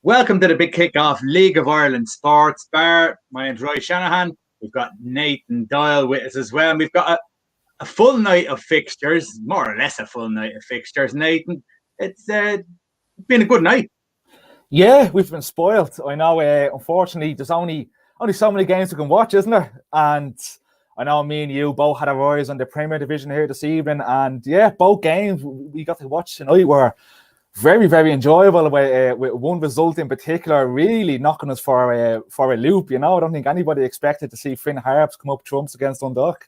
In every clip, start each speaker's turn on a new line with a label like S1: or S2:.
S1: Welcome to the Big Kickoff League of Ireland Sports Bar. My name's Roy Shanahan. We've got Nathan Doyle with us as well. And we've got a full night of fixtures, more or less a full night of fixtures. Nathan, it's been a good night.
S2: Yeah, we've been spoiled. I know, unfortunately, there's only so many games we can watch, isn't there? And I know me and you both had our eyes on the Premier Division here this evening. And yeah, both games we got to watch tonight were very, very enjoyable, with one result in particular really knocking us for a loop. You know, I don't think anybody expected to see Finn Harps come up trumps against Dundalk.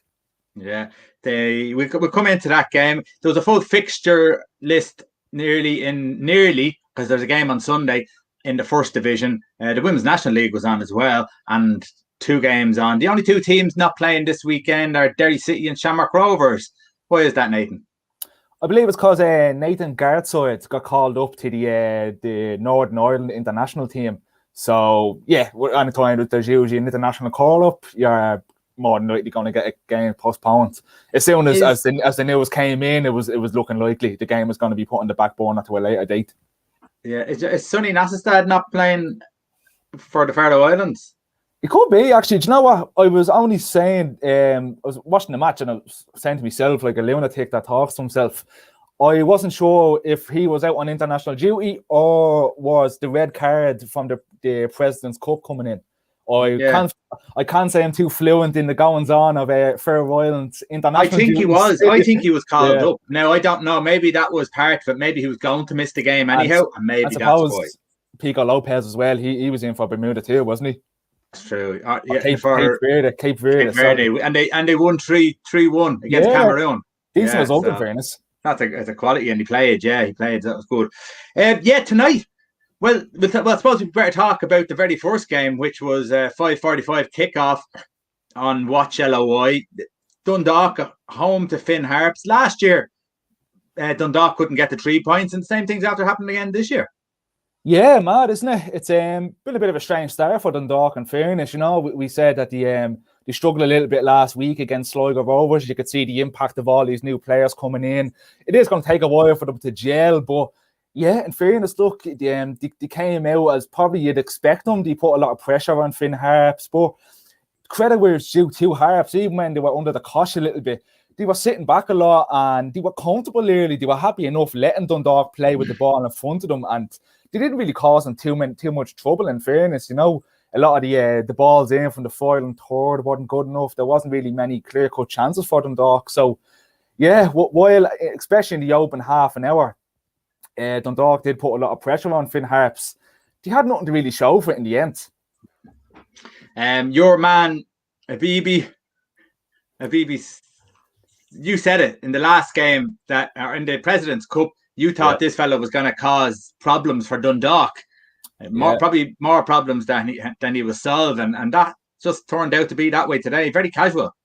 S1: Yeah, we come into that game. There was a full fixture list nearly because there's a game on Sunday in the First Division. The Women's National League was on as well, and two games on. The only two teams not playing this weekend are Derry City and Shamrock Rovers. Why is that, Nathan?
S2: I believe it's because Nathan Gartside got called up to the Northern Ireland international team. So, yeah, any time that there's usually an international call-up, you're more than likely going to get a game postponed. As soon as the news came in, it was looking likely the game was going to be put on the back burner to a later date.
S1: Yeah, is Sonny Nassestad not playing for the Faroe Islands?
S2: It could be, actually. Do you know what? I was only saying, I was watching the match and I was saying to myself, like a lunatic that talks to himself, I wasn't sure if he was out on international duty or was the red card from the President's Cup coming in. I can't say I'm too fluent in the goings-on of Faroe Islands international duty.
S1: I think he was called up. Now, I don't know. Maybe that was part of it. Maybe he was going to miss the game anyhow. And maybe that's why.
S2: Pico Lopez as well. He was in for Bermuda too, wasn't he?
S1: That's true.
S2: Cape Verde.
S1: And they won 3-1 against Cameroon.
S2: Decent result, in fairness.
S1: That's a quality, and he played. Yeah, he played. That was good. Tonight. Well, I suppose we better talk about the very first game, which was 5:45 kickoff on Watch LOI. Dundalk home to Finn Harps. Last year, Dundalk couldn't get the 3 points, and the same thing's after happening again this year.
S2: Yeah, mad, isn't it? It's been a bit of a strange start for Dundalk, in fairness. You know, we said that they struggled a little bit last week against Sligo Rovers. You could see the impact of all these new players coming in. It is going to take a while for them to gel, but yeah, in fairness, look, they came out as probably you'd expect them. They put a lot of pressure on Finn Harps, but credit where it's due to Harps, even when they were under the cosh a little bit, they were sitting back a lot and they were comfortable early. They were happy enough letting Dundalk play with the ball in front of them, and they didn't really cause them too much trouble, in fairness. You know, a lot of the balls in from the foil and third wasn't good enough. There wasn't really many clear-cut chances for Dundalk. So, yeah, while, especially in the open half an hour, Dundalk did put a lot of pressure on Finn Harps. They had nothing to really show for it in the end.
S1: Your man, Abibi, you said it in the last game in the President's Cup. You thought this fellow was going to cause problems for Dundalk, probably more problems than he was solving, and that just turned out to be that way today. Very casual.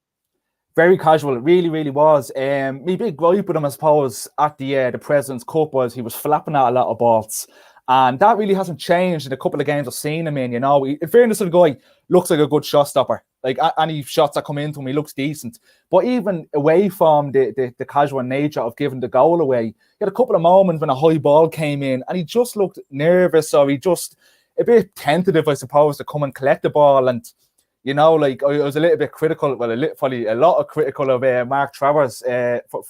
S2: Very casual. It really, really was. My big gripe with him, I suppose, at the President's Cup was he was flapping out a lot of balls. And that really hasn't changed in a couple of games I've seen him in. You know, in fairness to the guy, looks like a good shot stopper. Like any shots that come into him, he looks decent. But even away from the casual nature of giving the goal away, he had a couple of moments when a high ball came in and he just looked nervous, or he just a bit tentative, I suppose, to come and collect the ball. And, you know, like I was a little bit critical, probably a lot of critical of Mark Travers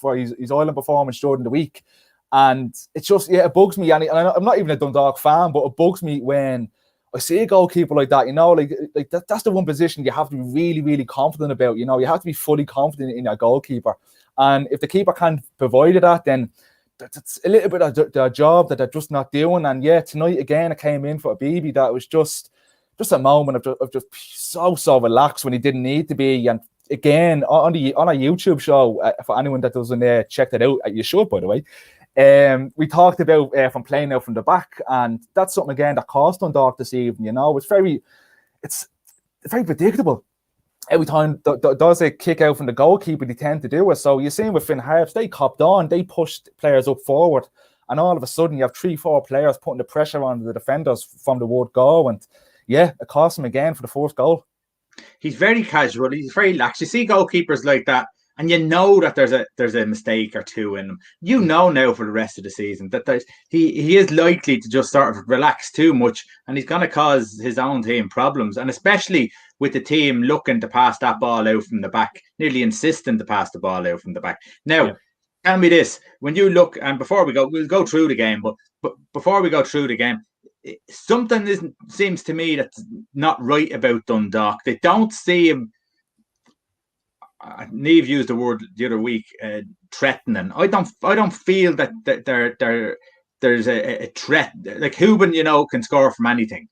S2: for his Ireland performance during the week. And it's just, it bugs me. And I'm not even a Dundalk fan, but it bugs me when I see a goalkeeper like that. You know, like that's the one position you have to be really, really confident about. You know, you have to be fully confident in your goalkeeper. And if the keeper can't provide that, then that's a little bit of the job that they're just not doing. And yeah, tonight again, I came in for a BB that was just a moment of just so relaxed when he didn't need to be. And again, on our YouTube show, for anyone that doesn't check that out, you should, by the way. We talked about from playing out from the back, and that's something again that cost Dundalk this evening. You know, it's very predictable. Every time does a kick out from the goalkeeper, they tend to do it. So you're seeing with Finn Harps, they copped on, they pushed players up forward, and all of a sudden you have 3-4 players putting the pressure on the defenders from the word go, and yeah, it cost him again for the fourth goal.
S1: He's very casual. He's very lax. You see goalkeepers like that, and you know that there's a mistake or two in him. You know now for the rest of the season that he is likely to just sort of relax too much, and he's going to cause his own team problems, and especially with the team looking to pass that ball out from the back, nearly insisting to pass the ball out from the back. Now, tell me this: when you look, and before we'll go through the game, but before we go through the game, something seems to me that's not right about Dundalk. They don't see him. Neve used the word the other week, threatening. I don't feel that there's a threat. Like Houben, can score from anything.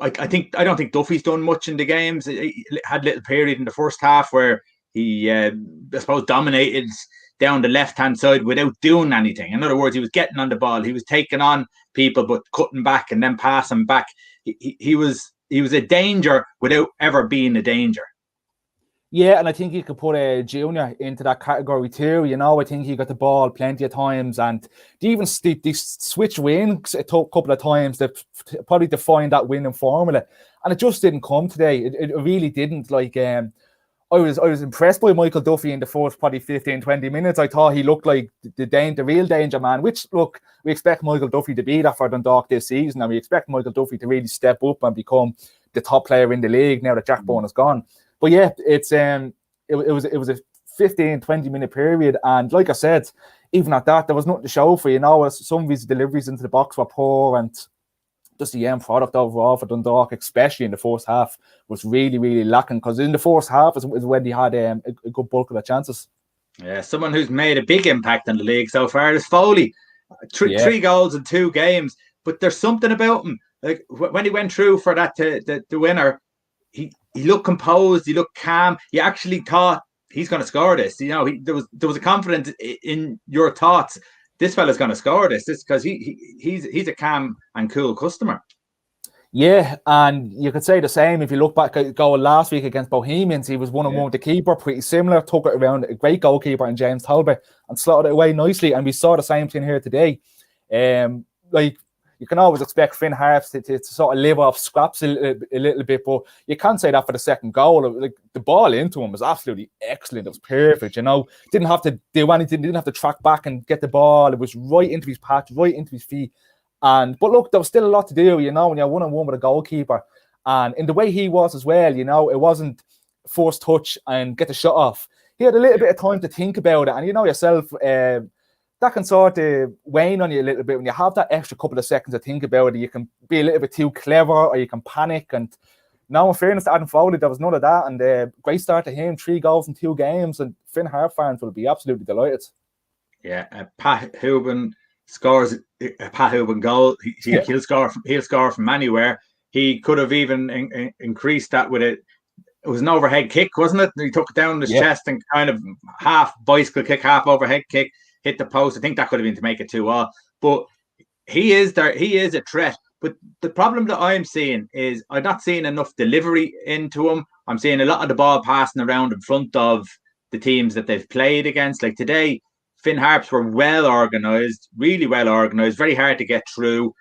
S1: I don't think Duffy's done much in the games. He had a little period in the first half where he, I suppose, dominated down the left-hand side without doing anything. In other words, he was getting on the ball. He was taking on people, but cutting back and then passing back. He was a danger without ever being a danger.
S2: Yeah, and I think you could put a Junior into that category too. I think he got the ball plenty of times, and they switch wings a couple of times to probably define that winning formula, and it just didn't come today. It really didn't. I was impressed by Michael Duffy in the first probably 15-20 minutes. I thought he looked like the real danger man, which, look, we expect Michael Duffy to be that for Dundalk this season, and we expect Michael Duffy to really step up and become the top player in the league now that Jack Byrne is gone. But yeah, it was a 15-20 minute period, and like I said, even at that, there was nothing to show for. Some of his deliveries into the box were poor, and just the end product overall for Dundalk, especially in the first half, was really, really lacking, because in the first half is when he had a good bulk of the chances.
S1: Yeah, someone who's made a big impact in the league so far is Foley. Three goals in 2 games, but there's something about him. Like when he went through for that the winner, he looked composed, he looked calm. You actually thought he's going to score this. There was a confidence in your thoughts. This fella's going to score this because he's a calm and cool customer.
S2: Yeah, and you could say the same if you look back at goal last week against Bohemians. He was 1-on-1 with the keeper, pretty similar. Took it around a great goalkeeper in James Talbot and slotted it away nicely. And we saw the same thing here today. You can always expect Finn Harps to sort of live off scraps a little bit, but you can't say that for the second goal. Like, the ball into him was absolutely excellent. It was perfect, Didn't have to do anything. Didn't have to track back and get the ball. It was right into his patch, right into his feet. But look, there was still a lot to do, when you're 1-on-1 with a goalkeeper. And in the way he was as well, it wasn't forced touch and get the shot off. He had a little bit of time to think about it. And yourself, that can sort of wane on you a little bit when you have that extra couple of seconds to think about it. You can be a little bit too clever, or you can panic. And now, in fairness to Adam Foley, there was none of that. And great start to him, 3 goals in 2 games. And Finn Harp fans will be absolutely delighted.
S1: Yeah, Pat Houben scores a Pat Houben goal. He'll score from anywhere. He could have even increased that with it. It was an overhead kick, wasn't it? He took it down his chest and kind of half bicycle kick, half overhead kick. Hit the post. I think that could have been to make it 2-2. But he is there. He is a threat. But the problem that I'm seeing is I'm not seeing enough delivery into him. I'm seeing a lot of the ball passing around in front of the teams that they've played against. Like today, Finn Harps were well organised, really well organised, very hard to get through.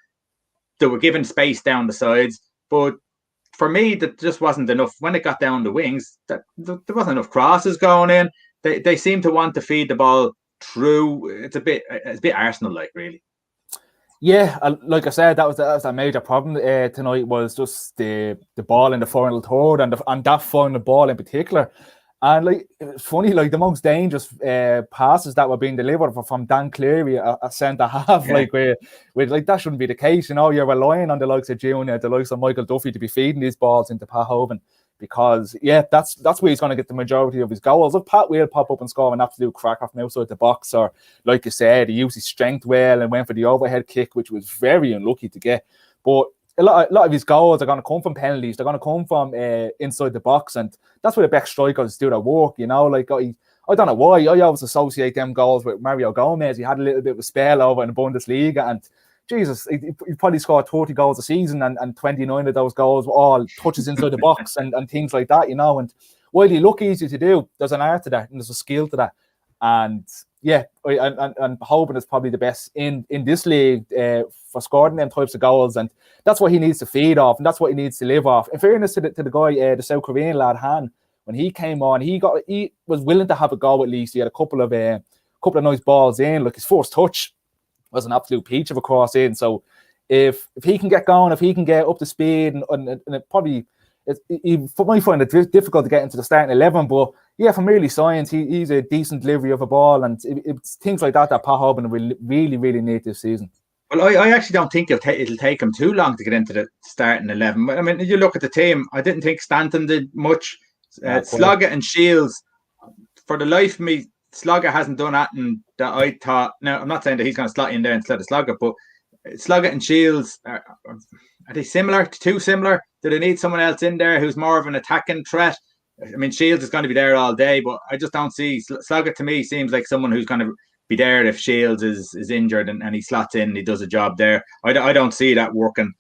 S1: They were given space down the sides. But for me, that just wasn't enough. When it got down the wings, there wasn't enough crosses going in. They seem to want to feed the ball through. It's a bit Arsenal-like, really.
S2: Yeah, like I said, that was a major problem tonight, was just the ball in the final third and that final ball in particular. And it's funny, the most dangerous passes that were being delivered from Dan Cleary, a centre half, where that shouldn't be the case. You're relying on the likes of Junior, the likes of Michael Duffy to be feeding these balls into Pat Houben, because that's where he's going to get the majority of his goals. If Pat will pop up and score an absolute cracker from outside the box, or like you said, he used his strength well and went for the overhead kick, which was very unlucky to get. But a lot of his goals are going to come from penalties. They're going to come from inside the box, and that's where the back strikers do their work. I don't know why I always associate them goals with Mario Gomez. He had a little bit of a spell over in the Bundesliga, and Jesus, he probably scored 30 goals a season, and 29 of those goals were all touches inside the box and things like that. And while they look easy to do, there's an art to that and there's a skill to that. And yeah, and Houben is probably the best in this league for scoring them types of goals, and that's what he needs to feed off, and that's what he needs to live off. In fairness to the guy, the South Korean lad Han, when he came on, he was willing to have a go at least. He had a couple of nice balls in. Like his first touch was an absolute peach of a cross in. So if he can get going, if he can get up to speed, and it probably he might find it difficult to get into the starting 11, but yeah, from early signs, he's a decent delivery of a ball, and it's things like that Pat Hoban will really, really need this season.
S1: Well, I actually don't think it'll take him too long to get into the starting 11. I mean, you look at the team, I didn't think Stanton did much. Sloggett and Shields, for the life of me, Sloggett hasn't done anything that I thought. Now, I'm not saying that he's going to slot in there instead of Sloggett, but Sloggett and Shields, are they similar? Too similar? Do they need someone else in there who's more of an attacking threat? I mean, Shields is going to be there all day, but I just don't see. Sloggett to me seems like someone who's going to be there if Shields is injured and he slots in and he does a job there. I don't see that working.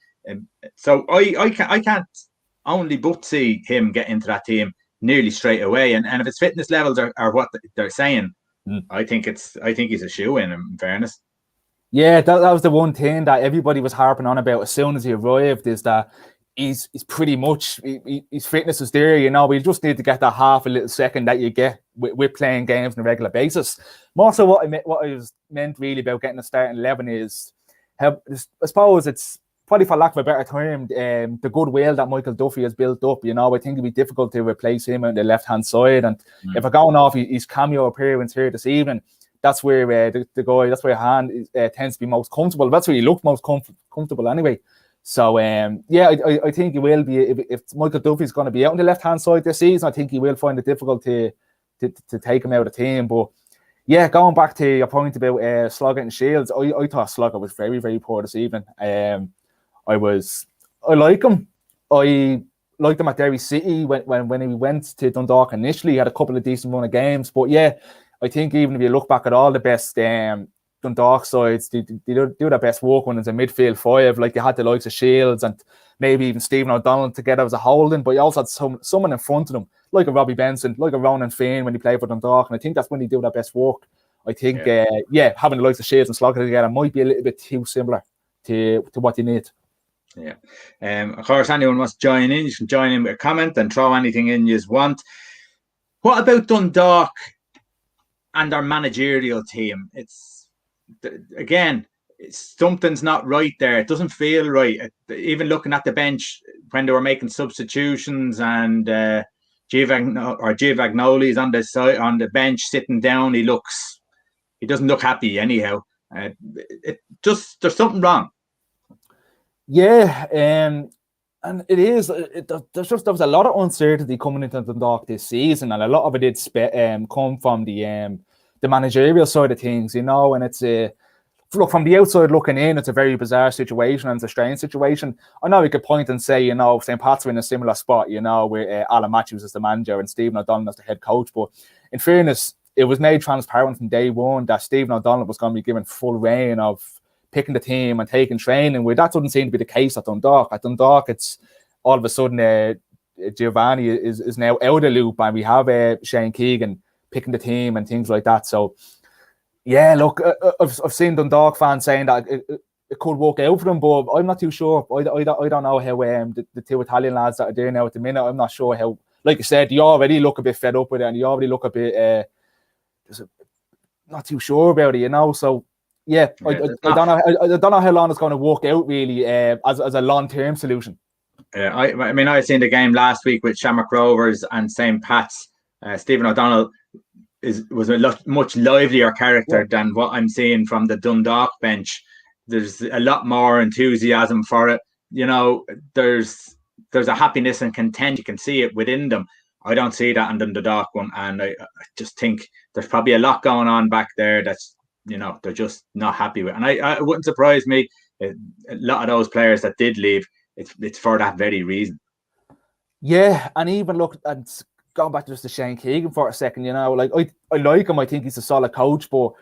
S1: So I can't only but see him get into that team nearly straight away. And if his fitness levels are what they're saying, I think he's a shoe-in fairness.
S2: Yeah, that was the one thing that everybody was harping on about as soon as he arrived, is that he's pretty much, his fitness is there, you know. We just need to get that half a little second that you get with playing games on a regular basis. More so what I was meant really about getting a starting 11 is, I suppose it's probably, for lack of a better term, the goodwill that Michael Duffy has built up. You know, I think it'd be difficult to replace him on the left-hand side. And if we're going off his cameo appearance here this evening, that's where the guy, that's where Hand tends to be most comfortable. That's where he looked most comfortable anyway. So, I think he will be, if Michael Duffy's going to be out on the left-hand side this season, I think he will find it difficult to take him out of the team. But, yeah, going back to your point about Sloggett and Shields, I thought Sloggett was very, very poor this evening. I like him. I liked him at Derry City when he went to Dundalk initially. He had a couple of decent run of games. But, yeah, I think even if you look back at all the best Dundalk sides, they do their best work when it's a midfield five. Like, you had the likes of Shields and maybe even Stephen O'Donnell together as a holding, but you also had someone in front of them, like a Robbie Benson, like a Ronan Finn when he played for Dundalk, and I think that's when they do their best work. I think, having the likes of Shields and Sloggett together might be a little bit too similar to what you need.
S1: Yeah. Of course, anyone wants to join in, you can join in with a comment and throw anything in you want. What about Dundalk and our managerial team? Something's not right there. It doesn't feel right. Even looking at the bench when they were making substitutions, and Giovanni's on the side on the bench sitting down, he doesn't look happy anyhow. There's something wrong.
S2: Yeah, and it is. There was a lot of uncertainty coming into Dundalk this season, and a lot of it did come from the managerial side of things, you know. And it's look, from the outside looking in, it's a very bizarre situation and it's a strange situation. I know we could point and say, you know, St. Pat's are in a similar spot, you know, where Alan Matthews is the manager and Stephen O'Donnell is the head coach. But in fairness, it was made transparent from day one that Stephen O'Donnell was going to be given full reign of picking the team and taking training, where that doesn't seem to be the case at Dundalk. At Dundalk, it's all of a sudden Giovanni is now out of the loop, and we have Shane Keegan picking the team and things like that. So, yeah, look, I've seen Dundalk fans saying that it could work out for them, but I'm not too sure. I don't know how the two Italian lads that are there now at the minute, I'm not sure how, like you said, you already look a bit fed up with it, and you already look a bit not too sure about it, you know. So, yeah, I don't know how long it's going to work out really as a long-term solution.
S1: Yeah, I mean, I seen the game last week with Shamrock Rovers and St. Pat's. Stephen O'Donnell was a much livelier character than what I'm seeing from the Dundalk bench. There's a lot more enthusiasm for it. You know, there's a happiness and content. You can see it within them. I don't see that in the Dundalk one, and I just think there's probably a lot going on back there that's, you know, they're just not happy with. And it wouldn't surprise me, a lot of those players that did leave, it's for that very reason.
S2: Yeah, and even look, and going back to just the Shane Keegan for a second, you know, like I like him. I think he's a solid coach, but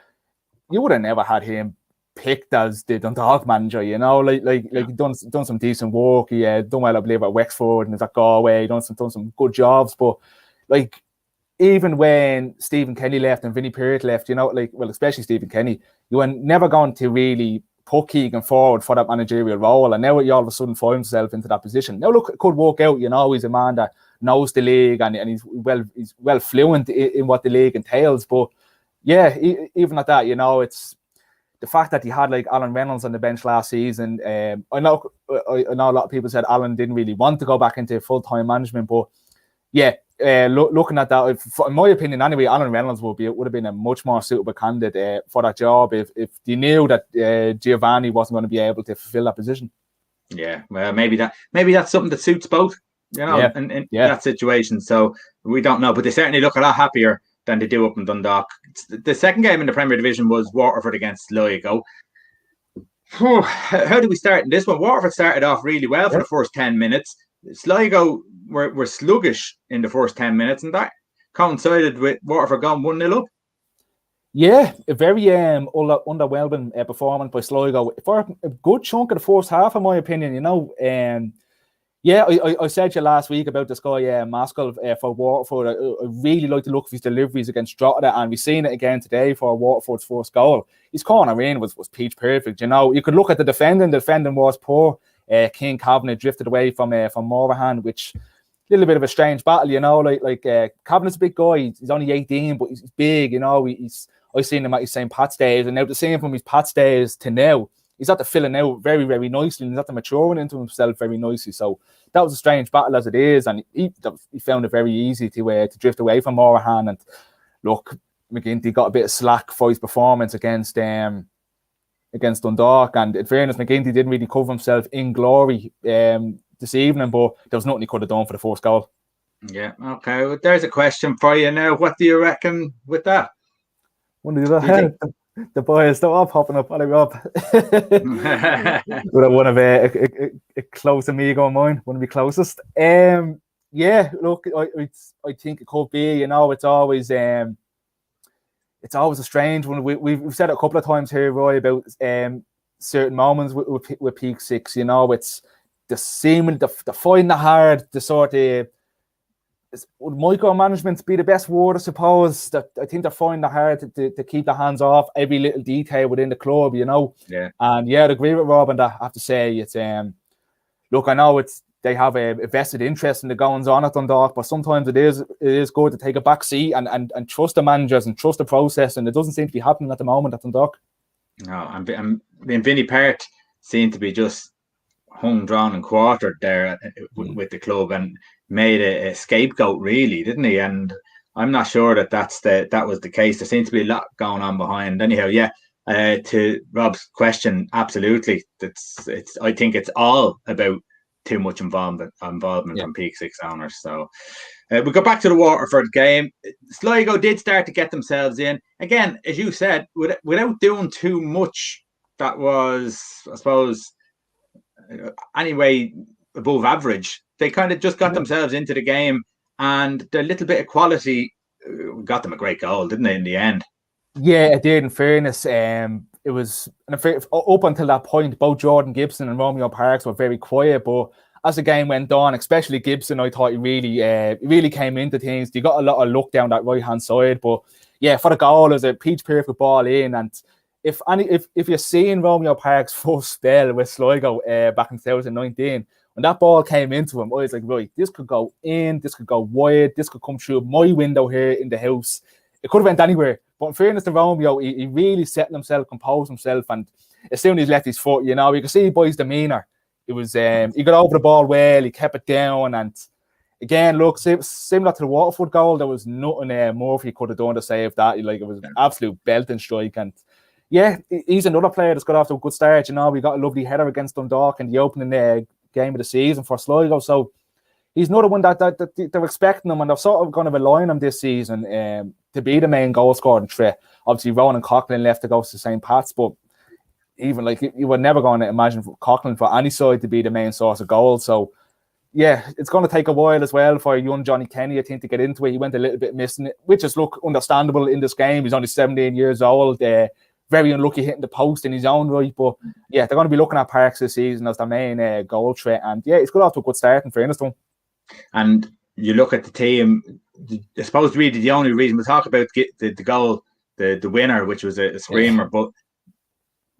S2: you would have never had him picked as the Dundalk manager, you know. Like he done some decent work. He done well, I believe, at Wexford and he's at Galway. Done some good jobs, but like, even when Stephen Kenny left and Vinnie Peart left, you know, like, well, especially Stephen Kenny, you were never going to really put Keegan forward for that managerial role, and now he all of a sudden finds himself into that position. Now, look, it could work out, you know. He's a man that knows the league, and he's well fluent in what the league entails. But yeah, even at that, it's the fact that he had like Alan Reynolds on the bench last season. I know a lot of people said Alan didn't really want to go back into full-time management, but yeah, looking at that, in my opinion anyway, Alan Reynolds would have been a much more suitable candidate for that job if they knew that Giovanni wasn't going to be able to fulfill that position.
S1: Yeah, well, maybe that's something that suits both, in that situation. So we don't know, but they certainly look a lot happier than they do up in Dundalk. The second game in the Premier Division was Waterford against Sligo. How do we start in this one? Waterford started off really well for the first 10 minutes. Sligo were sluggish in the first 10 minutes, and that coincided with Waterford going 1-0 up.
S2: Yeah, a very underwhelming performance by Sligo for a good chunk of the first half, in my opinion. I said to you last week about this guy Maskell for Waterford. I really like the look of his deliveries against Drogheda, and we've seen it again today for Waterford's first goal. His corner in was pitch perfect. You could look at the defending. The defending was poor. King Kavanagh drifted away from Morahan, which little bit of a strange battle. Kavanagh's a big guy. He's only 18, but he's big. I've seen him at his St. Pat's days, and now to see him from his Pat's days to now, he's at the filling out very, very nicely, and he's at the maturing into himself very nicely. So that was a strange battle as it is, and he found it very easy to drift away from Morahan. And look, McGinty got a bit of slack for his performance against Dundalk, and in fairness, McGinty didn't really cover himself in glory this evening, but there was nothing he could have done for the first goal.
S1: Yeah, okay. Well, there's a question for you now. What do you reckon with that?
S2: The boys, they're all popping up. Rob. One of a close amigo of mine, one of the closest. Yeah, look, I think it could be. It's always a strange one. We've said it a couple of times here, Roy, about certain moments with Peak Six. It's the seeming, the finding it hard, the sort of. Would micromanagement be the best word, I suppose? That I think they're finding it hard to keep their hands off every little detail within the club,
S1: Yeah.
S2: And yeah, I'd agree with Rob, and I have to say it's look, I know they have a vested interest in the goings on at Dundalk, but sometimes it is good to take a back seat and trust the managers and trust the process, and it doesn't seem to be happening at the moment at Dundalk.
S1: No, and Vinny Part seemed to be just hung, drawn, and quartered there with the club, and made a scapegoat, really, didn't he? And I'm not sure that was the case. There seems to be a lot going on behind. Anyhow, yeah. To Rob's question, absolutely. I think it's all about too much involvement from Peak Six owners. So we go back to the Waterford game. Sligo did start to get themselves in again, as you said, without doing too much. That was, I suppose, anyway, above average. They kind of just got themselves into the game, and the little bit of quality got them a great goal, didn't they, in the end?
S2: Yeah, it did. In fairness, it was up until that point, both Jordan Gibson and Romeo Parks were very quiet, but as the game went on, especially Gibson, I thought he really came into things. He got a lot of luck down that right-hand side, but yeah, for the goal, it was a pitch perfect ball in. And if you're seeing Romeo Parks' first spell with Sligo back in 2019, when that ball came into him, I was like, right, this could go in, this could go wide, this could come through my window here in the house. It could have went anywhere. But in fairness to Romeo, he really settled himself, composed himself, and as soon as he left his foot, you could see by his demeanour. It was he got over the ball well, he kept it down, and again, look, similar to the Waterford goal, there was nothing Murphy could have done to save that. Like, it was an absolute belting strike, and yeah, he's another player that's got off to a good start. We got a lovely header against Dundalk in the opening game of the season for Sligo, so he's another one that they're expecting him, and they're sort of going to rely on him this season to be the main goal scoring threat. Obviously, Ronan Coughlin left to go to St. Pat's, but even like you were never going to imagine Coughlin for any side to be the main source of goals. So yeah, it's going to take a while as well for young Johnny Kenny, I think, to get into it. He went a little bit missing it, which is understandable in this game. He's only 17 years old. Very unlucky hitting the post in his own right, but yeah, they're going to be looking at Parks this season as their main goal threat, and yeah, he's got off to a good start in fairness to him.
S1: And you look at the team, I suppose really the only reason we talk about the goal, the winner, which was a screamer, but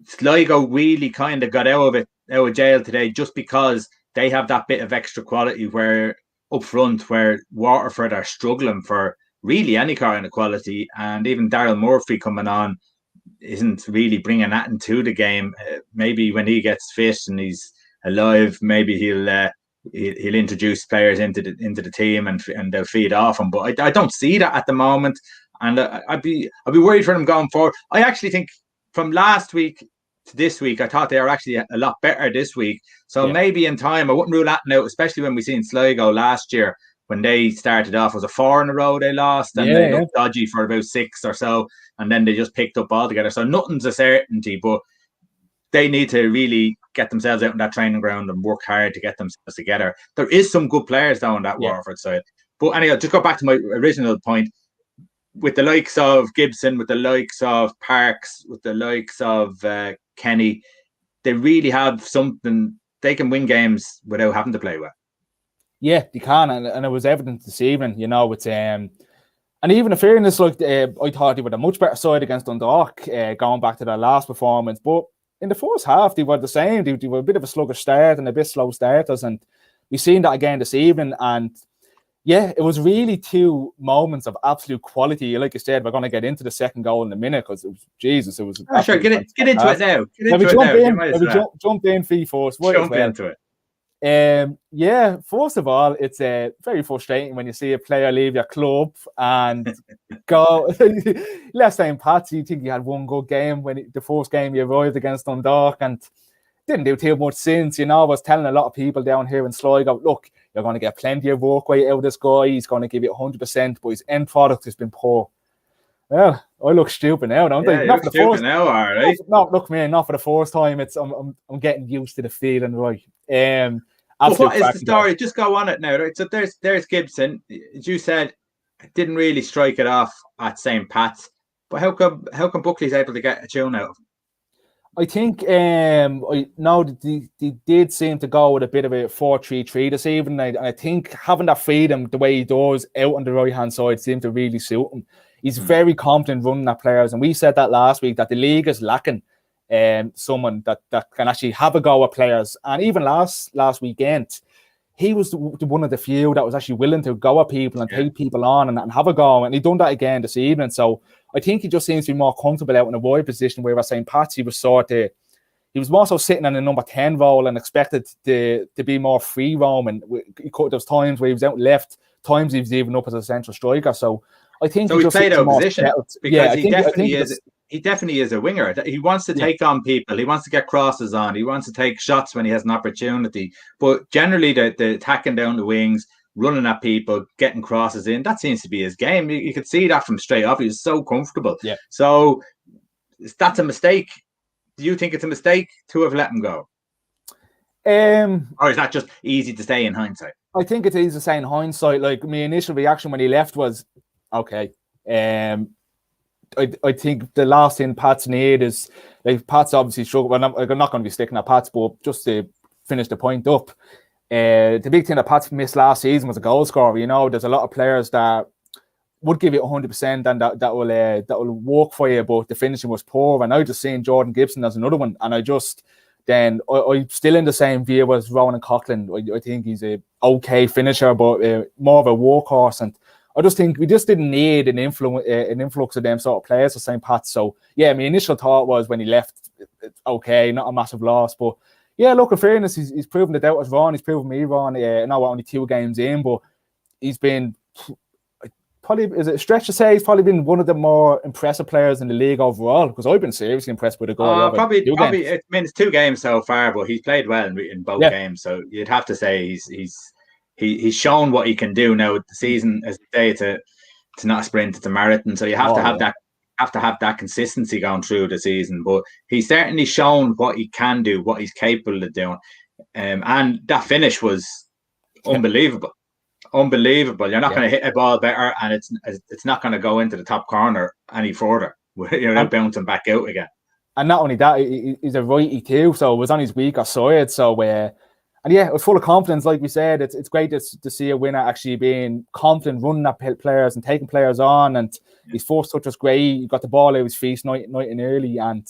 S1: Sligo really kind of got out of jail today just because they have that bit of extra quality where up front, where Waterford are struggling for really any kind of quality, and even Daryl Murphy coming on isn't really bringing that into the game. Maybe when he gets fit and he's alive, maybe he'll introduce players into the team and they'll feed off him. But I don't see that at the moment, and I'd be worried for them going forward. I actually think from last week to this week, I thought they were actually a lot better this week. So maybe in time, I wouldn't rule that out, especially when we seen Sligo last year when they started off. It was a 4 in a row they lost, and they looked dodgy for about 6 or so, and then they just picked up altogether. So nothing's a certainty, but they need to really get themselves out in that training ground and work hard to get themselves together. There is some good players down that Waterford side. But anyway, just go back to my original point. With the likes of Gibson, with the likes of Parks, with the likes of Kenny, they really have something. They can win games without having to play well.
S2: Yeah, they can, and it was evident this evening. You know, it's and even in fairness, like I thought they were a much better side against Dundalk, going back to their last performance. But in the first half, they were the same. They were a bit of a sluggish start and a bit slow starters, and we've seen that again this evening. And yeah, it was really 2 moments of absolute quality. Like you said, we're going to get into the second goal in a minute because it was Jesus. It was
S1: sure. Get into it now.
S2: Jump in feet first.
S1: Jump into it.
S2: Yeah, first of all, it's very frustrating when you see a player leave your club and go. Last time, Patsy, you think he had one good game when the first game he arrived against Dundalk and didn't do too much since. You know, I was telling a lot of people down here in Sligo, look, you're going to get plenty of work rate out of this guy. He's going to give you 100%, but his end product has been poor. Well, I look stupid now, don't I?
S1: Not for the first now, all right.
S2: Look, man, not for the first time. It's I'm getting used to the feeling, right?
S1: But what is the story? Just go on it now, right? So there's Gibson. As you said, didn't really strike it off at St. Pat's. But how come Buckley's able to get a tune out of him?
S2: I think they did seem to go with a bit of a 4-3-3 this evening. I think having that freedom the way he does out on the right hand side seemed to really suit him. He's very confident running at players, and we said that last week that the league is lacking someone that can actually have a go at players. And even last weekend, he was one of the few that was actually willing to go at people and take people on and have a go. And he done that again this evening. So I think he just seems to be more comfortable out in a wide position, where I was saying Patsy was he was more so sitting in a number 10 role and expected to be more free roaming. There was times where he was out left, times he was even up as a central striker. So I think
S1: he played out of position because he definitely is a winger. He wants to take on people. He wants to get crosses on. He wants to take shots when he has an opportunity. But generally, the attacking down the wings, running at people, getting crosses in, that seems to be his game. You could see that from straight off. He was so comfortable.
S2: Yeah.
S1: So that's a mistake. Do you think it's a mistake to have let him go? Or is that just easy to say in hindsight?
S2: I think it's easy to say in hindsight. Like, my initial reaction when he left was, okay. I think the last thing Pats need is, like, Pats obviously struggle. Well, I'm not going to be sticking at Pats, but just to finish the point up, the big thing that Pats missed last season was a goal scorer. You know, there's a lot of players that would give you 100% and that will work for you, but the finishing was poor. And I just seen Jordan Gibson as another one, and I'm still in the same view as Ronan Coughlin. I think he's a okay finisher, but more of a workhorse. And I just think we just didn't need an influx of them sort of players for St. Pat's. So yeah, my initial thought was when he left, it's okay, not a massive loss. But yeah, look, in fairness, he's proven the doubt was wrong. He's proven me wrong. Now we're only 2 games in, but he's been probably, is it a stretch to say, he's probably been one of the more impressive players in the league overall, because I've been seriously impressed with the goal.
S1: Probably. I mean, it's 2 games so far, but he's played well in both games. So you'd have to say he's shown what he can do now. The season, as they say, it's not a sprint, it's a marathon. So you have to have that consistency going through the season. But he's certainly shown what he can do, what he's capable of doing. And that finish was unbelievable. Unbelievable. You're not going to hit a ball better, and it's not going to go into the top corner any further. You're not bouncing back out again. And
S2: not only that, he's a righty too, so it was on his weaker side. So and yeah, it was full of confidence. Like we said, it's great to see a winner actually being confident, running at players and taking players on. And his first touch was great. He got the ball out of his feet night and early. And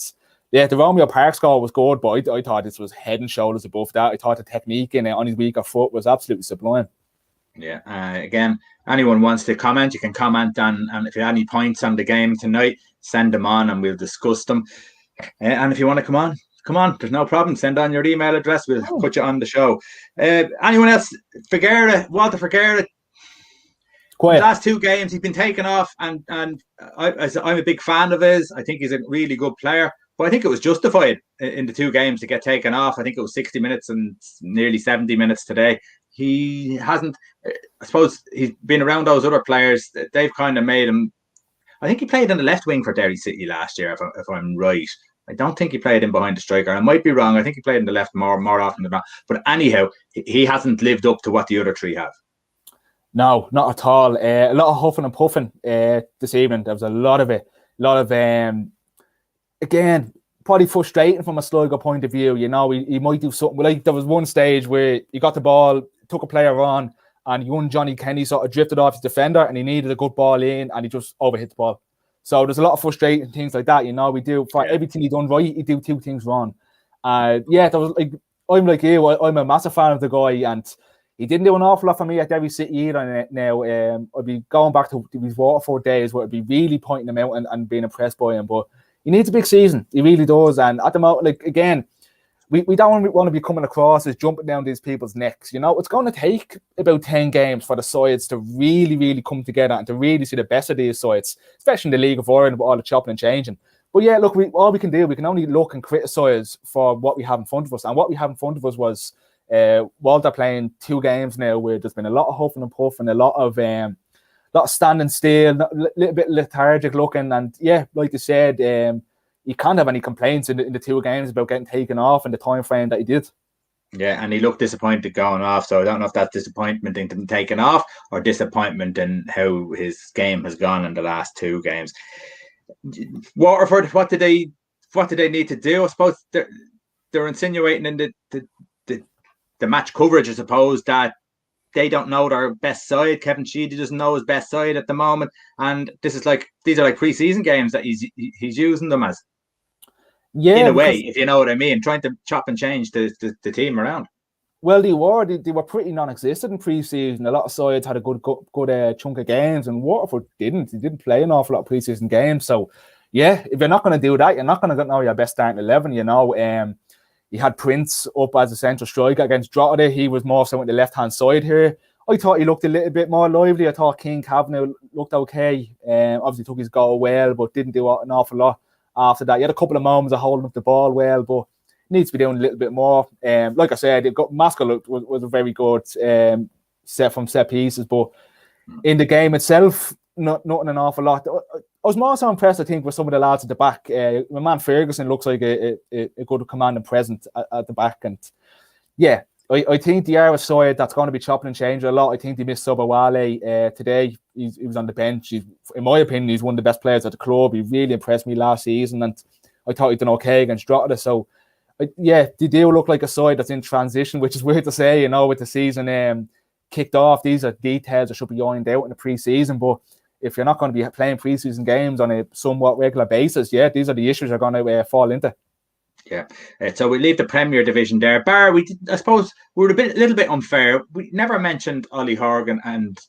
S2: yeah, the Romeo Parks goal was good, but I thought this was head and shoulders above that. I thought the technique in it on his weaker foot was absolutely sublime.
S1: Yeah. Again, anyone wants to comment, you can comment on, and if you have any points on the game tonight, send them on and we'll discuss them. And if you want to come on, there's no problem. Send on your email address. We'll put you on the show. Anyone else? Walter Figueira.
S2: Quiet.
S1: Last two games, he's been taken off, and I'm a big fan of his. I think he's a really good player. But I think it was justified in the two games to get taken off. I think it was 60 minutes and nearly 70 minutes today. He hasn't, I suppose he's been around those other players. They've kind of made him, I think he played in the left wing for Derry City last year, if I'm right. I don't think he played in behind the striker. I might be wrong. I think he played in the left more often than not. But anyhow, he hasn't lived up to what the other three have.
S2: No, not at all. A lot of huffing and puffing this evening. There was a lot of it. A lot of, again, probably frustrating from a Sligo point of view. You know, he might do something. Like there was one stage where he got the ball, took a player on, and young Johnny Kenny sort of drifted off his defender, and he needed a good ball in, and he just overhit the ball. So there's a lot of frustrating things like that. You know, we do for everything he done right, he do two things wrong. There was like, I'm like you. I'm a massive fan of the guy, and he didn't do an awful lot for me at Derry City either. Now, I'd be going back to these Waterford days where I'd be really pointing him out and being impressed by him. But he needs a big season. He really does. And at the moment, like again, we don't want to be coming across as jumping down these people's necks. You know, it's going to take about 10 games for the sides to really, really come together and to really see the best of these sides, especially in the League of Ireland with all the chopping and changing. But yeah, look, all we can do, we can only look and criticise for what we have in front of us. And what we have in front of us was Walter playing two games now where there's been a lot of huffing and puffing, a lot of standing still, a little bit lethargic looking. And yeah, like you said, he can't have any complaints in the two games about getting taken off in the time frame that he did.
S1: Yeah, and he looked disappointed going off. So I don't know if that's disappointment in him taking off or disappointment in how his game has gone in the last two games. Waterford, what did they need to do? I suppose they're insinuating in the match coverage, I suppose, that they don't know their best side. Kevin Sheedy doesn't know his best side at the moment, and these are like pre-season games that he's using them as. Yeah, in a way, if you know what I mean, trying to chop and change the team around.
S2: Well, they were pretty non-existent in pre-season. A lot of sides had a good chunk of games, and Waterford didn't. They didn't play an awful lot of pre-season games. So, yeah, if you're not going to do that, you're not going to know your best starting 11. You know, you had Prince up as a central striker against Drogheda. He was more so on the left-hand side here. I thought he looked a little bit more lively. I thought King Kavanagh looked okay. Obviously took his goal well, but didn't do an awful lot after that. He had a couple of moments of holding up the ball well, but needs to be doing a little bit more. Like I said, Maskell was a very good set pieces, but in the game itself, nothing an awful lot. I was more so impressed, I think, with some of the lads at the back. My man Ferguson looks like a good command and presence at the back. And yeah, I think the Irish side that's going to be chopping and changing a lot. I think they missed Sobawale today. He was on the bench. In my opinion, he's one of the best players at the club. He really impressed me last season, and I thought he'd done okay against Drogheda. So, yeah, they do look like a side that's in transition, which is weird to say, you know, with the season kicked off. These are details that should be ironed out in the pre-season, but if you're not going to be playing pre-season games on a somewhat regular basis, yeah, these are the issues you're going to fall into.
S1: Yeah, so we leave the Premier Division there. Bar, I suppose we were a little bit unfair. We never mentioned Ollie Horgan and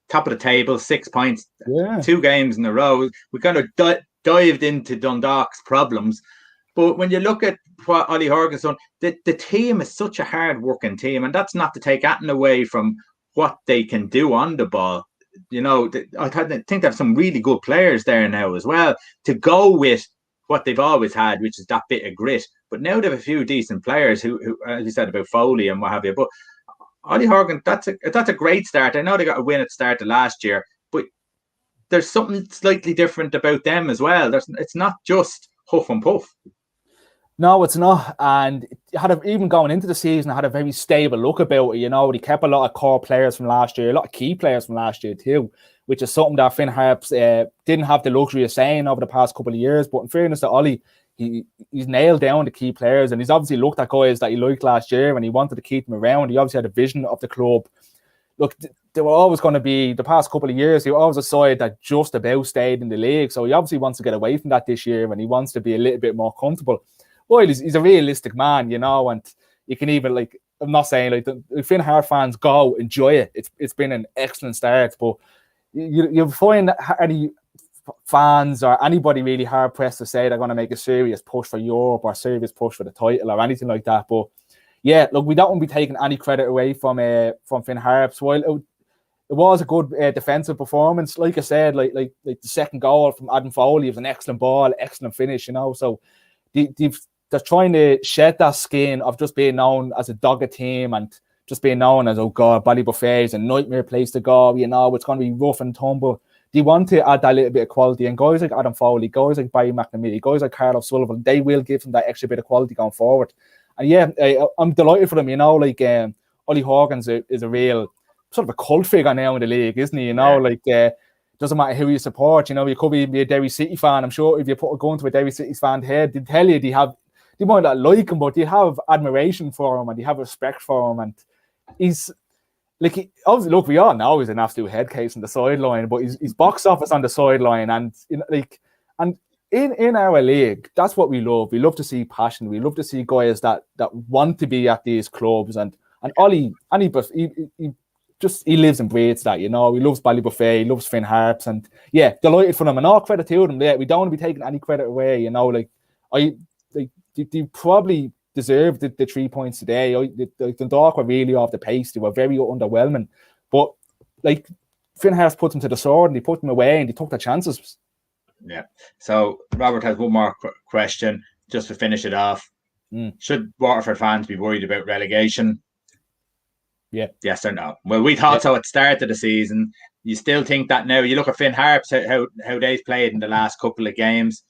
S1: top of the table, 6 points, 2 games in a row. We kind of dived into Dundalk's problems. But when you look at what Ollie Horgan's done, the team is such a hard-working team, and that's not to take anything away from what they can do on the ball. You know, I think they have some really good players there now as well to go with what they've always had, which is that bit of grit. But now they have a few decent players who as you said, about Foley and what have you. But Ollie Horgan, that's a great start. I know they got a win at the start of last year, but there's something slightly different about them as well. It's not just huff and puff.
S2: No, it's not. And even going into the season, I had a very stable look about it. You know, they kept a lot of core players from last year, a lot of key players from last year too, which is something that Finn Harps didn't have the luxury of saying over the past couple of years. But in fairness to Ollie, he's nailed down the key players, and he's obviously looked at guys that he liked last year and he wanted to keep them around. He obviously had a vision of the club. Look, they were always going to be, the past couple of years, they were always a side that just about stayed in the league. So he obviously wants to get away from that this year, and he wants to be a little bit more comfortable. Well, he's a realistic man, you know, and you can even, like, I'm not saying like the Finn Harps fans go enjoy it. It's been an excellent start, but you find any fans or anybody really hard pressed to say they're going to make a serious push for Europe or a serious push for the title or anything like that. But yeah, look, we don't want to be taking any credit away from Finn Harps. While it was a good defensive performance, like I said, like the second goal from Adam Foley was an excellent ball, excellent finish, So they're trying to shed that skin of just being known as a dogged team and just being known as, oh God, Ballybuffet is a nightmare place to go. It's going to be rough and tumble. They want to add that little bit of quality, and guys like Adam Foley, guys like Barry McNamee, guys like Carl O'Sullivan, they will give them that extra bit of quality going forward. And yeah, I'm delighted for them. Ollie Hawkins is a real sort of a cult figure now in the league, isn't he? Doesn't matter who you support. You could be a Derry City fan. I'm sure if you put a gun to a Derry City fan head, they'd tell you they might not like him, but they have admiration for him and they have respect for him. And he's obviously, look, we all know he's an absolute head case on the sideline, but he's box office on the sideline, and in our league, that's what we love. We love to see passion. We love to see guys that want to be at these clubs, and Ollie, he lives and breathes that. He loves Ballybuffet, he loves Finn Harps, and yeah, delighted for them, and all credit to them. Yeah, we don't want to be taking any credit away. They probably deserved the 3 points today. Dundalk were really off the pace. They were very underwhelming. But Finn Harps put them to the sword and they put them away and they took their chances.
S1: Yeah. So Robert has one more question just to finish it off. Should Waterford fans be worried about relegation?
S2: Yeah.
S1: Yes or no? Well, we thought so at the start of the season. You still think that now? You look at Finn Harps, how they've played in the last couple of games.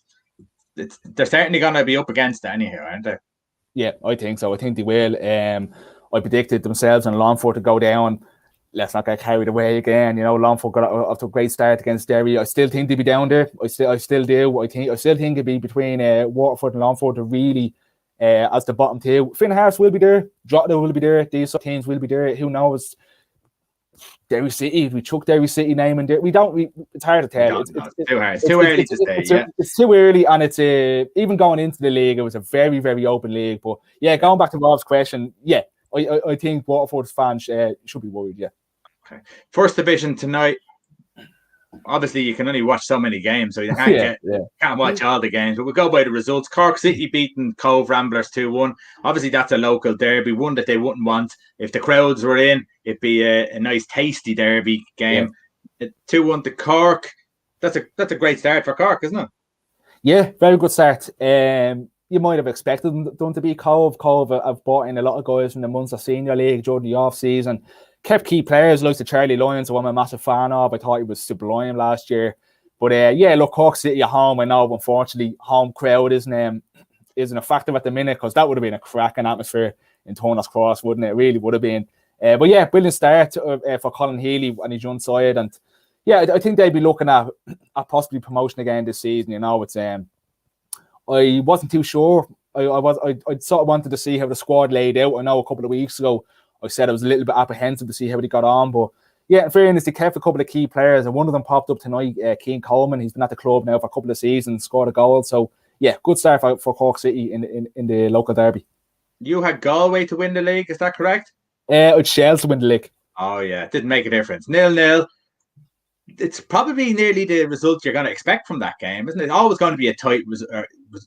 S1: They're certainly going to be up against it anyhow, aren't they?
S2: Yeah, I think so. I think they will. I predicted themselves and Longford to go down. Let's not get carried away again. Longford got off to a great start against Derry. I still think they'll be down there. I still do. I still think it'll be between Waterford and Longford to really as the bottom two. Finn Harps will be there. Drogheda will be there. These teams will be there. Who knows? Derry City, we chuck Derry City name in there. It's hard to tell. It's
S1: too hard. It's too early to say.
S2: It's too early, and it's even going into the league, it was a very, very open league. But yeah, going back to Rob's question, yeah, I think Waterford's fans should be worried. Yeah.
S1: Okay. First division tonight. Obviously, you can only watch so many games, so you can't watch all the games. But we'll go by the results. Cork City beating Cove Ramblers 2-1. Obviously, that's a local derby, one that they wouldn't want. If the crowds were in, it'd be a nice, tasty derby game. 2-1 to Cork. That's a great start for Cork, isn't it?
S2: Yeah, very good start. You might have expected them to be Cove. Cove have brought in a lot of guys from the Munster Senior League during the off-season. Kept key players like the Charlie Lyons, who I'm a massive fan of. I thought he was sublime last year. But look, Cork City at home, I know, unfortunately, home crowd isn't a factor at the minute, because that would have been a cracking atmosphere in Turner's Cross, wouldn't it? It really would have been. But yeah, brilliant start for Colin Healy and his young side. And yeah, I think they'd be looking at possibly promotion again this season. It's I wasn't too sure. I sort of wanted to see how the squad laid out. I know a couple of weeks ago I said I was a little bit apprehensive to see how they got on, but yeah, in fairness, they kept a couple of key players, and one of them popped up tonight, Keane Coleman. He's been at the club now for a couple of seasons, scored a goal. So yeah, good start for Cork City in the local derby.
S1: You had Galway to win the league, is that correct?
S2: It's Shells to win the league.
S1: Oh yeah, it didn't make a difference. 0-0. It's probably nearly the result you're going to expect from that game, isn't it? It's always going to be a tight result.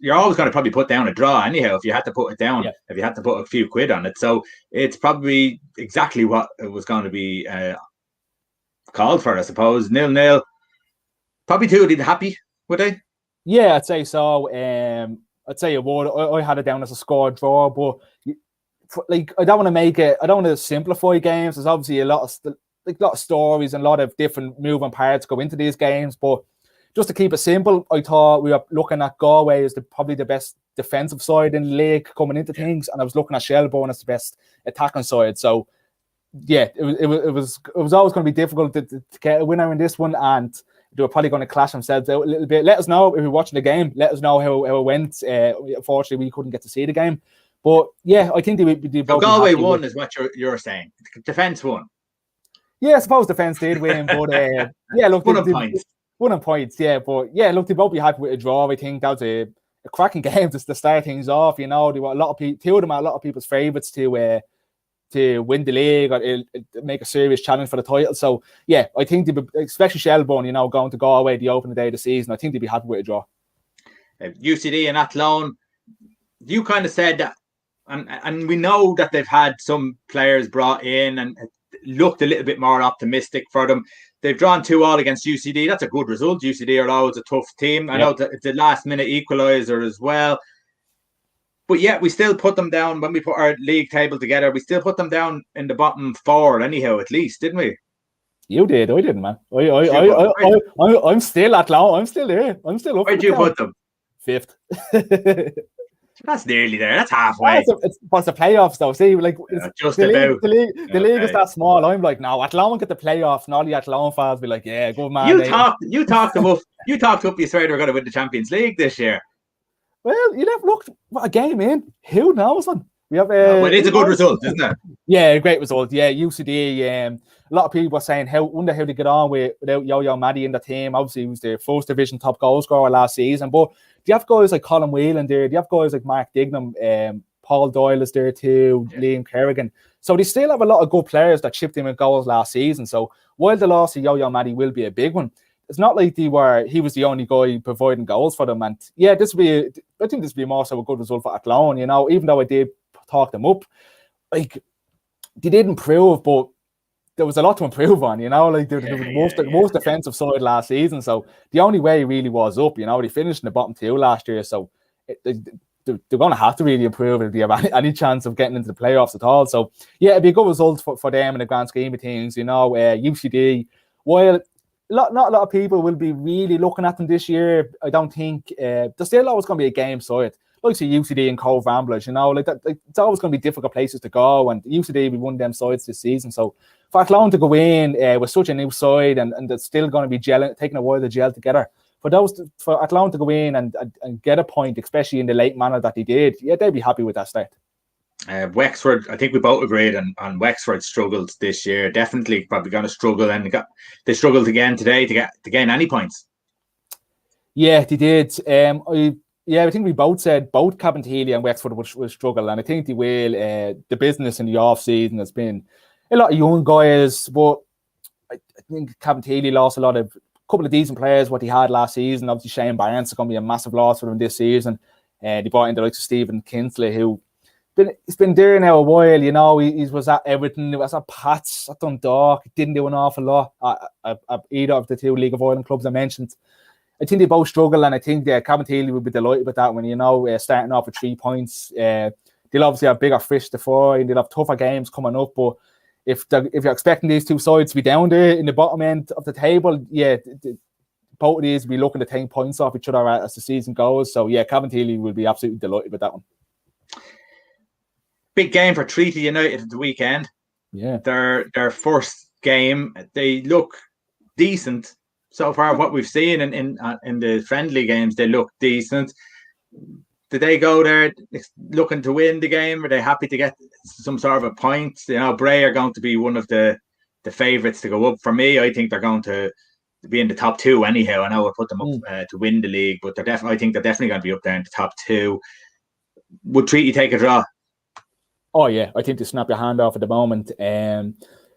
S1: You're always going to probably put down a draw anyhow if you had to put it down, if you had to put a few quid on it. So it's probably exactly what it was going to be called for, I suppose. 0-0. Probably two of them happy, would they?
S2: Yeah, I'd say so. I'd say a word. I had it down as a score draw, but I don't want to simplify games. There's obviously a lot of stories and a lot of different moving parts go into these games, but just to keep it simple, I thought we were looking at Galway as probably the best defensive side in the league coming into things, and I was looking at Shelbourne as the best attacking side. So yeah, it was always going to be difficult to get a winner in this one, and they were probably going to clash themselves out a little bit. Let us know if you're watching the game. Let us know how it went. Unfortunately, we couldn't get to see the game, but yeah, I think they
S1: so Galway won, is what you're saying. Defence won.
S2: Yeah, I suppose defence did win, but yeah, look,
S1: one on
S2: points, yeah, but yeah, look, they both be happy with a draw. I think that was a cracking game to start things off. They were two of them are a lot of people's favourites to to win the league or make a serious challenge for the title. So yeah, I think especially Shelbourne, you know, going to Galway the opening day of the season, I think they'd be happy with a draw.
S1: UCD and Athlone, you kind of said that, and we know that they've had some players brought in and it looked a little bit more optimistic for them. They've drawn 2-2 against UCD. That's a good result. UCD are always a tough team. I know that it's a last-minute equaliser as well. But yet we still put them down when we put our league table together. We still put them down in the bottom 4 anyhow, at least, didn't we?
S2: You did. I didn't, man. I'm still at low. I'm still there. I'm still up.
S1: Where'd you put them?
S2: 5th.
S1: That's nearly there. That's halfway.
S2: It's the playoffs, though. See, like
S1: just
S2: the
S1: about
S2: the league is that small. I'm like, no, Athlone get the playoffs, and all the Athlone fans be like, yeah, good man.
S1: You talked them up. You said they're going to win the Champions League this year.
S2: Well, you never looked what a game, man. Who knows, man? We have
S1: but it's a good result, isn't it?
S2: Yeah, a great result. Yeah, UCD. A lot of people were saying, wonder how they get on without Yo-Yo Maddie in the team. Obviously, he was the first division top goal scorer last season. But do you have guys like Colin Whelan there? Do you have guys like Mark Dignam? Paul Doyle is there too. Yeah. Liam Kerrigan. So they still have a lot of good players that chipped in with goals last season. So while the loss of Yo-Yo Maddie will be a big one, it's not like he was the only guy providing goals for them. And yeah, I think this will be more so a good result for Athlone, you know, even though I did talk them up. Like, they didn't improve, but there was a lot to improve on, you know, like they were the most defensive side last season. So the only way really was up, you know, they finished in the bottom 2 last year. So they're going to have to really improve if they have any chance of getting into the playoffs at all. So yeah, it'd be a good result for them in the grand scheme of things, you know. UCD, while not a lot of people will be really looking at them this year, I don't think there's still always going to be a game side. Like say UCD and Cove Ramblers, you know, like that. Like, it's always going to be difficult places to go, and UCD we won them sides this season. So for Athlone to go in with such a new side and it's still going to be taking a while to gel together. For Athlone to go in and get a point, especially in the late manner that they did, yeah, they'd be happy with that start.
S1: Wexford, I think we both agreed on Wexford struggled this year. Definitely probably going to struggle, and they struggled again today to gain any points. Yeah,
S2: they did. I think we both said both Cabinteely and Wexford will struggle, and I think they will. The business in the off season has been a lot of young guys, but I think Cabinteely lost a couple of decent players what he had last season. Obviously, Shane Barnes is going to be a massive loss for them this season. They brought in the likes of Stephen Kinsley, who he's been there now a while, you know. He was at Everton, he was at Pats, at Dundalk. He didn't do an awful lot at either of the 2 League of Ireland clubs I mentioned. I think they both struggle, and I think Cabinteely would be delighted with that when, you know, starting off with 3 points. They'll obviously have bigger fish to fry, and they'll have tougher games coming up. But if you're expecting these 2 sides to be down there in the bottom end of the table, yeah, both of these will be looking to take points off each other as the season goes. So yeah, Cabinteely will be absolutely delighted with that one.
S1: Big game for Treaty United at the weekend.
S2: Yeah,
S1: their first game. They look decent so far. What we've seen in the friendly games, they look decent. Did they go there looking to win the game? Are they happy to get some sort of a point? You know, Bray are going to be one of the favourites to go up. For me, I think they're going to be in the top 2 anyhow. I know we'll put them up to win the league, but I think they're definitely going to be up there in the top 2. Would Treaty take a draw?
S2: Oh yeah, I think they snap your hand off at the moment.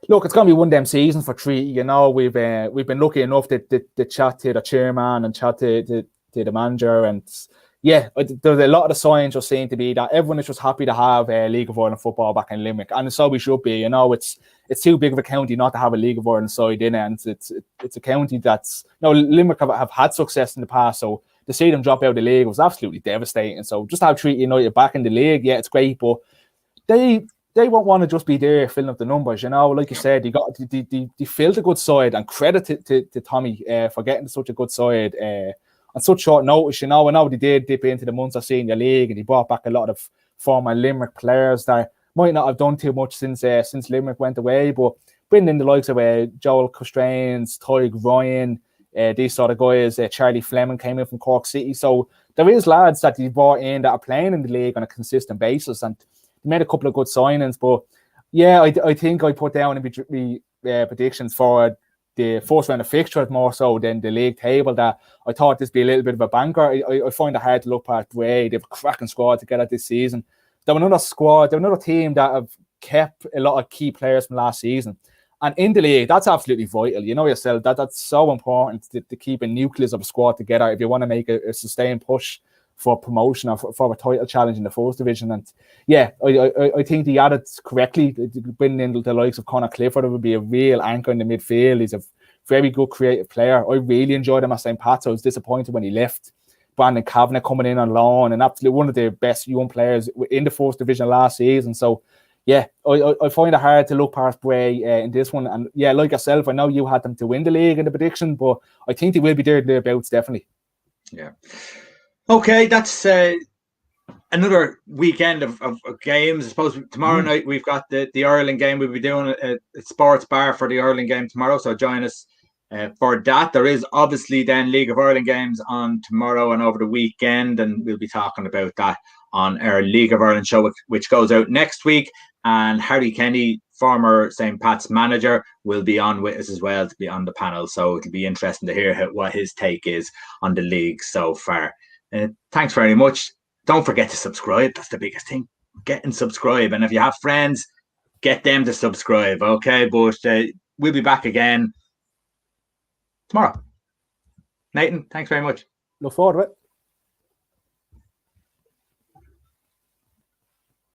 S2: Look, it's going to be one of them seasons for Treaty. You know, we've been lucky enough to chat to the chairman and chat to the manager, and yeah, there's a lot of the signs just seem to be that everyone is just happy to have a League of Ireland football back in Limerick, and so we should be. You know, it's too big of a county not to have a League of Ireland side in it, and it's a county that's, you know, Limerick have had success in the past, so to see them drop out of the league was absolutely devastating. So just to have Treaty United back in the league, yeah, it's great, but they won't want to just be there filling up the numbers, you know. Like you said, they filled a good side, and credit to Tommy for getting such a good side on such short notice, you know. I know they did dip into the Munster Senior League, and he brought back a lot of former Limerick players that might not have done too much since Limerick went away, but bringing in the likes of Joel Costrains, Tyg Ryan, these sort of guys, Charlie Fleming came in from Cork City. So there is lads that he brought in that are playing in the league on a consistent basis, and he made a couple of good signings. But yeah, I think I put down in my predictions for the first round of fixtures more so than the league table, that I thought this would be a little bit of a banker. I find it hard to look at Bray. They have a cracking squad together this season. They have another squad, they have another team that have kept a lot of key players from last season. And in the league, that's absolutely vital. You know yourself, that's so important to keep a nucleus of a squad together if you want to make a sustained push for promotion or for a title challenge in the first division. And yeah, I think he added correctly, bringing in the likes of Conor Clifford, it would be a real anchor in the midfield. He's a very good creative player. I really enjoyed him at St. Pat's. I was disappointed when he left. Brandon Kavanagh coming in on loan and absolutely one of the best young players in the first division last season. So yeah, I find it hard to look past Bray in this one. And yeah, like yourself, I know you had them to win the league in the prediction, but I think they will be thereabouts, definitely.
S1: Yeah. Okay, that's another weekend of games. I suppose tomorrow night we've got the Ireland game. We'll be doing a sports bar for the Ireland game tomorrow, so join us for that. There is obviously then League of Ireland games on tomorrow and over the weekend, and we'll be talking about that on our League of Ireland show, which goes out next week. And Harry Kenny, former St. Pat's manager, will be on with us as well to be on the panel. So it'll be interesting to hear what his take is on the league so far. Thanks very much. Don't forget to subscribe. That's the biggest thing. Get and subscribe. And if you have friends, get them to subscribe. Okay, but we'll be back again tomorrow. Nathan, thanks very much.
S2: Look forward to it.